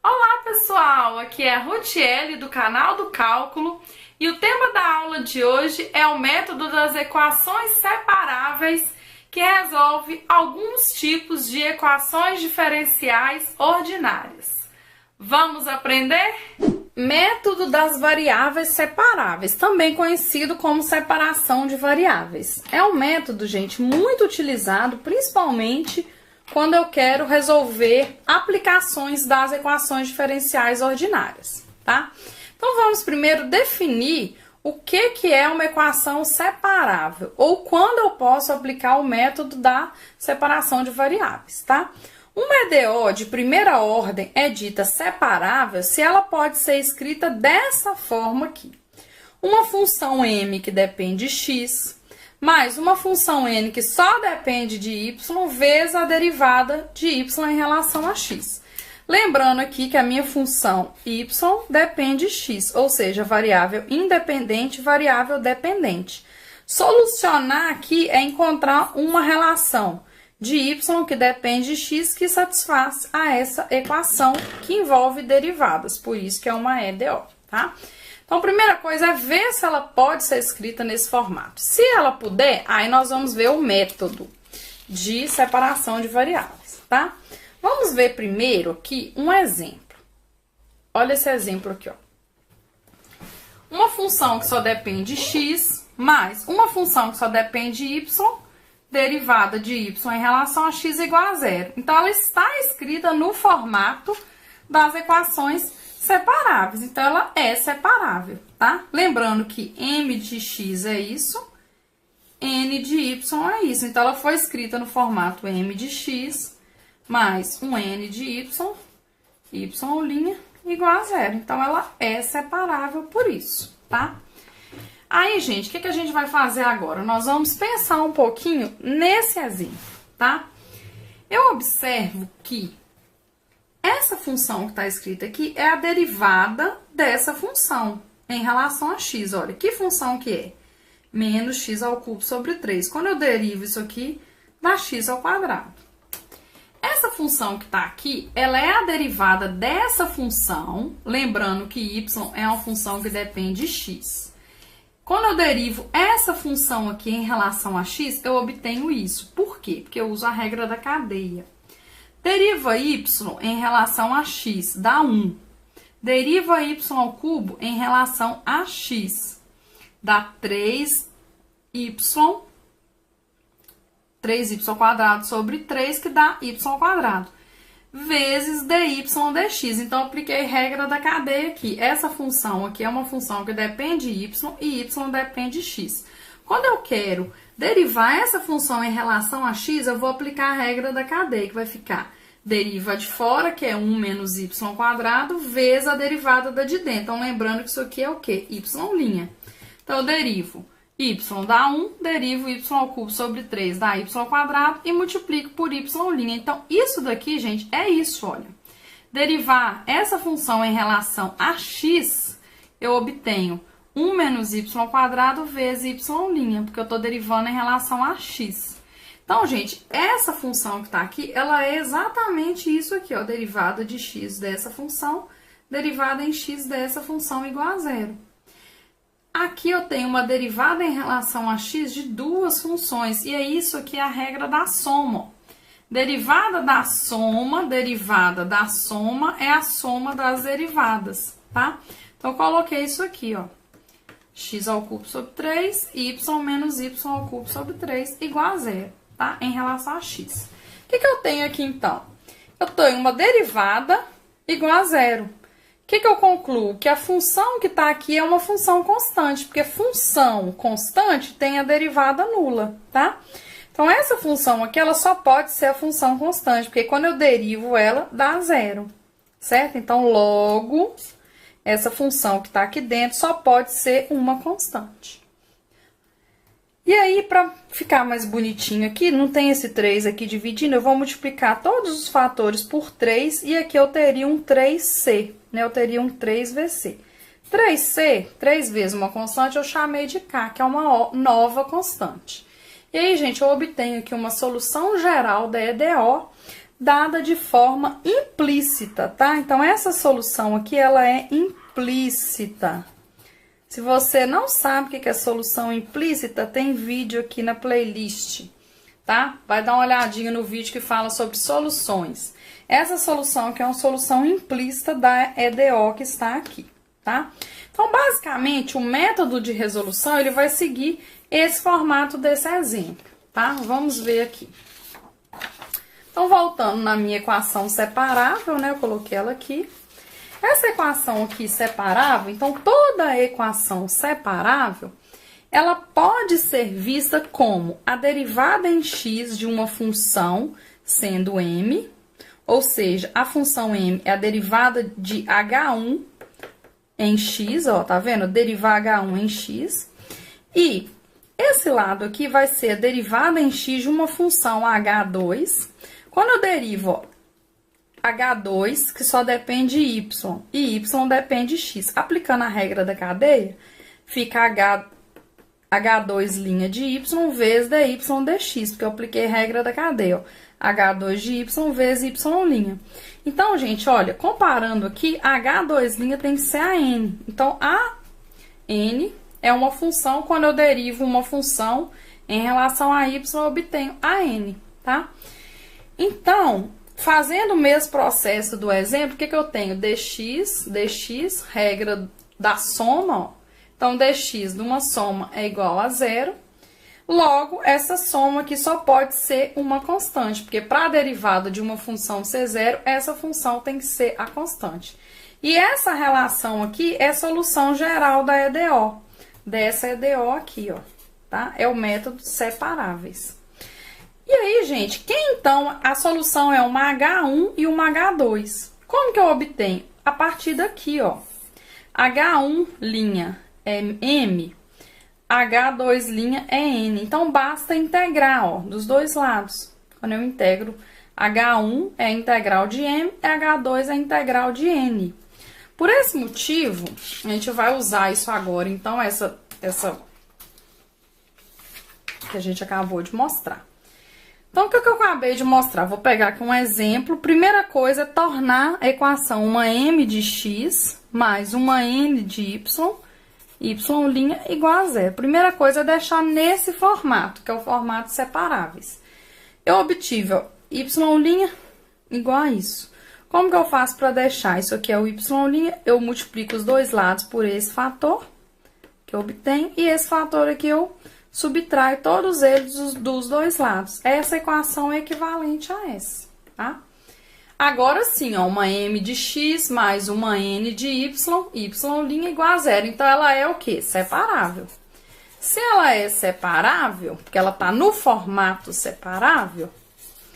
Olá pessoal, aqui é a Rutiele do canal do Cálculo e o tema da aula de hoje é o método das equações separáveis que resolve alguns tipos de equações diferenciais ordinárias. Vamos aprender? Método das variáveis separáveis, também conhecido como separação de variáveis. É um método, gente, muito utilizado principalmente quando eu quero resolver aplicações das equações diferenciais ordinárias, tá? Então, vamos primeiro definir o que é uma equação separável, ou quando eu posso aplicar o método da separação de variáveis, tá? Uma EDO de primeira ordem é dita separável se ela pode ser escrita dessa forma aqui. Uma função m que depende de x, mais uma função n que só depende de y, vezes a derivada de y em relação a x. Lembrando aqui que a minha função y depende de x, ou seja, variável independente, variável dependente. Solucionar aqui é encontrar uma relação de y que depende de x que satisfaz a essa equação que envolve derivadas, por isso que é uma EDO, tá? Então, a primeira coisa é ver se ela pode ser escrita nesse formato. Se ela puder, aí nós vamos ver o método de separação de variáveis, tá? Vamos ver primeiro aqui um exemplo. Olha esse exemplo aqui, ó. Uma função que só depende de x, mais uma função que só depende de y, derivada de y em relação a x igual a zero. Então, ela está escrita no formato das equações separáveis, então ela é separável, tá? Lembrando que m de x é isso, n de y é isso, então ela foi escrita no formato m de x mais um n de y, y' igual a zero, então ela é separável por isso, tá? Aí, gente, o que a gente vai fazer agora? Nós vamos pensar um pouquinho nesse exemplo, tá? Eu observo que essa função que está escrita aqui é a derivada dessa função em relação a x. Olha, que função que é? Menos x ao cubo sobre 3. Quando eu derivo isso aqui, dá x ao quadrado. Essa função que está aqui, ela é a derivada dessa função, lembrando que y é uma função que depende de x. Quando eu derivo essa função aqui em relação a x, eu obtenho isso. Por quê? Porque eu uso a regra da cadeia. Deriva y em relação a x dá 1. Deriva y ao cubo em relação a x dá 3y ao quadrado sobre 3, que dá y ao quadrado, vezes dy dx. Então, eu apliquei regra da cadeia aqui. Essa função aqui é uma função que depende de y e y depende de x. Quando eu quero derivar essa função em relação a x, eu vou aplicar a regra da cadeia, que vai ficar deriva de fora, que é 1 menos y ao quadrado, vezes a derivada da de dentro. Então, lembrando que isso aqui é o quê? Y'. Então, eu derivo y dá 1, derivo y ao cubo sobre 3 dá y ao quadrado e multiplico por y'. Então, isso daqui, gente, é isso, olha. Derivar essa função em relação a x, eu obtenho 1 menos y ao quadrado vezes y', porque eu estou derivando em relação a x. Então, gente, essa função que está aqui, ela é exatamente isso aqui, ó, derivada de x dessa função, derivada em x dessa função igual a zero. Aqui eu tenho uma derivada em relação a x de duas funções, e é isso aqui a regra da soma, ó. Derivada da soma é a soma das derivadas, tá? Então, eu coloquei isso aqui, ó. X ao cubo sobre 3, y menos y ao cubo sobre 3 igual a zero, tá? Em relação a x. O que eu tenho aqui, então? Eu tenho uma derivada igual a zero. O que eu concluo? Que a função que está aqui é uma função constante, porque função constante tem a derivada nula, tá? Então, essa função aqui, ela só pode ser a função constante, porque quando eu derivo ela, dá zero, certo? Então, logo, essa função que está aqui dentro só pode ser uma constante. E aí, para ficar mais bonitinho aqui, não tem esse 3 aqui dividindo, eu vou multiplicar todos os fatores por 3, e aqui eu teria um 3c, né? Eu teria um 3vc. 3c, 3 vezes uma constante, eu chamei de k, que é uma nova constante. E aí, gente, eu obtenho aqui uma solução geral da EDO dada de forma implícita, tá? Então, essa solução aqui, ela é implícita. Se você não sabe o que é solução implícita, tem vídeo aqui na playlist, tá? Vai dar uma olhadinha no vídeo que fala sobre soluções. Essa solução aqui é uma solução implícita da EDO que está aqui, tá? Então, basicamente, o método de resolução, ele vai seguir esse formato desse exemplo, tá? Vamos ver aqui. Então, voltando na minha equação separável, né? Eu coloquei ela aqui. Essa equação aqui separável, então, toda equação separável, ela pode ser vista como a derivada em x de uma função, sendo m, ou seja, a função m é a derivada de h1 em x, ó, tá vendo? Derivar h1 em x. E esse lado aqui vai ser a derivada em x de uma função h2. Quando eu derivo, ó, h2, que só depende de y, e y depende de x. Aplicando a regra da cadeia, fica h2' de y vezes dy dx, porque eu apliquei a regra da cadeia, ó, h2 de y vezes y'. Então, gente, olha, comparando aqui, h2' tem que ser a n. Então, a n é uma função, quando eu derivo uma função em relação a y, eu obtenho a n, tá? Então, fazendo o mesmo processo do exemplo, o que eu tenho? dx, regra da soma, ó. Então, dx de uma soma é igual a zero. Logo, essa soma aqui só pode ser uma constante, porque para a derivada de uma função ser zero, essa função tem que ser a constante. E essa relação aqui é a solução geral da EDO, dessa EDO aqui, ó, tá? É o método separáveis. E aí, gente, então a solução é uma H1 e uma H2. Como que eu obtenho? A partir daqui, ó. H1' é M, H2' é N. Então, basta integrar, ó, dos dois lados. Quando eu integro, H1 é a integral de M, H2 é a integral de N. Por esse motivo, a gente vai usar isso agora. Então, essa que a gente acabou de mostrar. Então, o que eu acabei de mostrar? Vou pegar aqui um exemplo. Primeira coisa é tornar a equação uma m de x mais uma n de y, y' igual a zero. Primeira coisa é deixar nesse formato, que é o formato separáveis. Eu obtive, ó, y' igual a isso. Como que eu faço para deixar? Isso aqui é o y', eu multiplico os dois lados por esse fator que eu obtenho, e esse fator aqui eu subtrai todos eles dos dois lados. Essa equação é equivalente a essa, tá? Agora sim, ó, uma m de x mais uma n de y, y' igual a zero. Então, ela é o quê? Separável. Se ela é separável, porque ela tá no formato separável,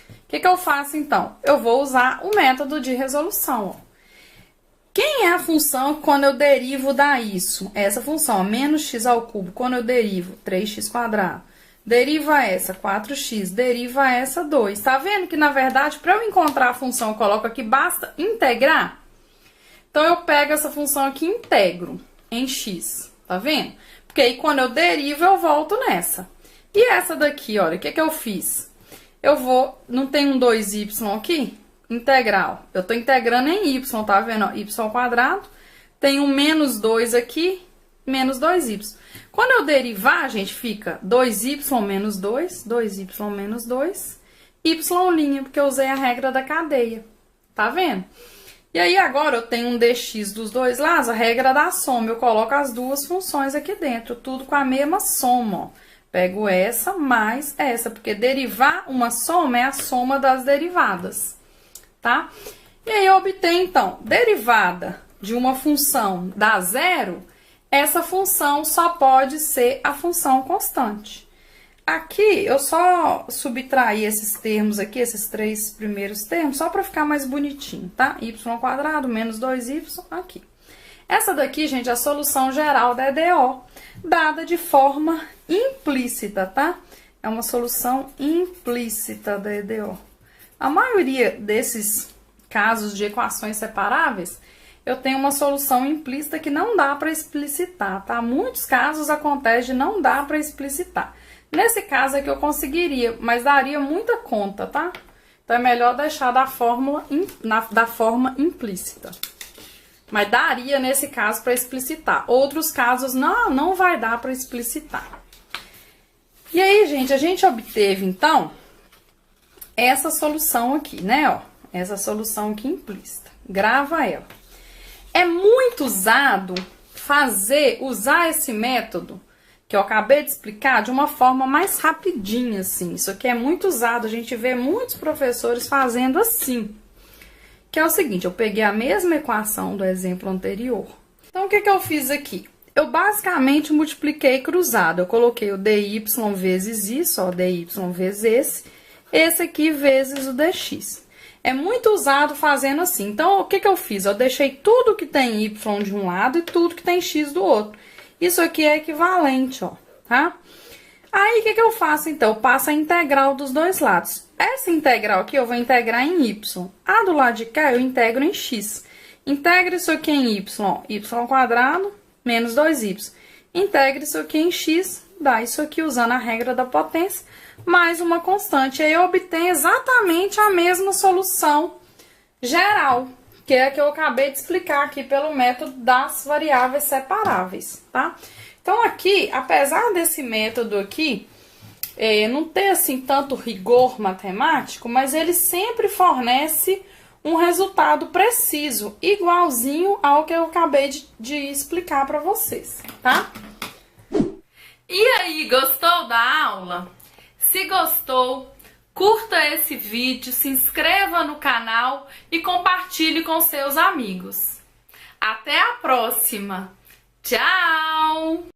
o que eu faço, então? Eu vou usar o método de resolução, ó. Quem é a função quando eu derivo da isso? Essa função, ó, menos x ao cubo, quando eu derivo 3x². Deriva essa, 4x, deriva essa, 2. Tá vendo que, na verdade, para eu encontrar a função, eu coloco aqui, basta integrar? Então, eu pego essa função aqui e integro em x, tá vendo? Porque aí, quando eu derivo, eu volto nessa. E essa daqui, olha, o que eu fiz? Eu vou, não tem um 2y aqui? Integral. Eu tô integrando em y, tá vendo? Ó, y². Tem um menos 2 aqui, menos 2y. Quando eu derivar, gente, fica 2y menos 2, 2y menos 2, y', porque eu usei a regra da cadeia. Tá vendo? E aí, agora, eu tenho um dx dos dois lados, a regra da soma. Eu coloco as duas funções aqui dentro, tudo com a mesma soma, ó. Pego essa mais essa, porque derivar uma soma é a soma das derivadas. Tá? E aí, eu obtenho, então, derivada de uma função dá zero, essa função só pode ser a função constante. Aqui, eu só subtraí esses termos aqui, esses três primeiros termos, só para ficar mais bonitinho, tá? y² menos 2y aqui. Essa daqui, gente, é a solução geral da EDO, dada de forma implícita, tá? É uma solução implícita da EDO. A maioria desses casos de equações separáveis, eu tenho uma solução implícita que não dá para explicitar, tá? Muitos casos acontece de não dar para explicitar. Nesse caso aqui eu conseguiria, mas daria muita conta, tá? Então é melhor deixar da forma implícita. Mas daria nesse caso para explicitar. Outros casos não vai dar para explicitar. E aí, gente, a gente obteve então essa solução aqui, né, ó? Essa solução aqui implícita. Grava ela. É muito usado usar esse método que eu acabei de explicar de uma forma mais rapidinha, assim. Isso aqui é muito usado, a gente vê muitos professores fazendo assim. Que é o seguinte, eu peguei a mesma equação do exemplo anterior. Então, o que eu fiz aqui? Eu basicamente multipliquei cruzado. Eu coloquei o dy vezes isso, ó, dy vezes esse aqui vezes o dx. É muito usado fazendo assim. Então, o que eu fiz? Eu deixei tudo que tem y de um lado e tudo que tem x do outro. Isso aqui é equivalente, ó, tá? Aí, o que eu faço, então? Eu passo a integral dos dois lados. Essa integral aqui eu vou integrar em y. A do lado de cá eu integro em x. Integra isso aqui em y, ó, y² menos 2y. Integra isso aqui em x, dá isso aqui usando a regra da potência, mais uma constante. Aí eu obtenho exatamente a mesma solução geral, que é a que eu acabei de explicar aqui pelo método das variáveis separáveis, tá? Então, aqui, apesar desse método aqui não ter, assim, tanto rigor matemático, mas ele sempre fornece um resultado preciso, igualzinho ao que eu acabei de explicar para vocês, tá? E aí, gostou da aula? Se gostou, curta esse vídeo, se inscreva no canal e compartilhe com seus amigos. Até a próxima! Tchau!